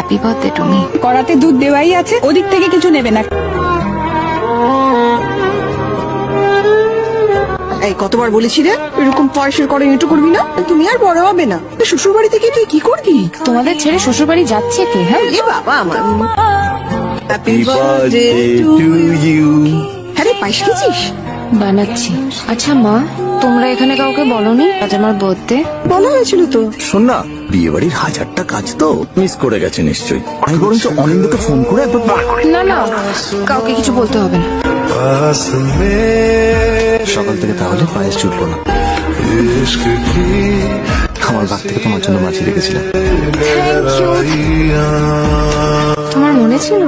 Happy birthday টুমি। কড়াতে দুধ দেওয়াই আছে, ওদিক থেকে কিছু নেবে না। এই কতবার বলেছি রে, এরকম পয়সার করে এটু করবি না, তুমি আর বড় হবে না। শ্বশুর বাড়ি থেকে তুই কি করবি? তোমাদের ছেড়ে শ্বশুর বাড়ি যাচ্ছে কে? হ্যাঁ এ বাবা আমার, হ্যাপি বার্থডে টু ইউ। হ্যাঁ রে, পায়েস খেয়েছিস? বানাচ্ছি। আচ্ছা মা, তোমরা এখানে কাউকে বলনি আজ আমার বার্থডে? বলা হয়েছিল তো। শোন না, বিয়ে বাড়ির হাজারটা কাজ তো মিস করে গেছে নিশ্চয়ই। আমি বরঞ্চ অনিন্দকে ফোন করে একবার না না, কাউকে কিছু বলতে হবে না। সকাল থেকে তাহলে পায়েস ছুটলো না। আমার ভাগ থেকে তোমার জন্য মাছি রেখেছিলাম। Thank you. তোমার মনে ছিল?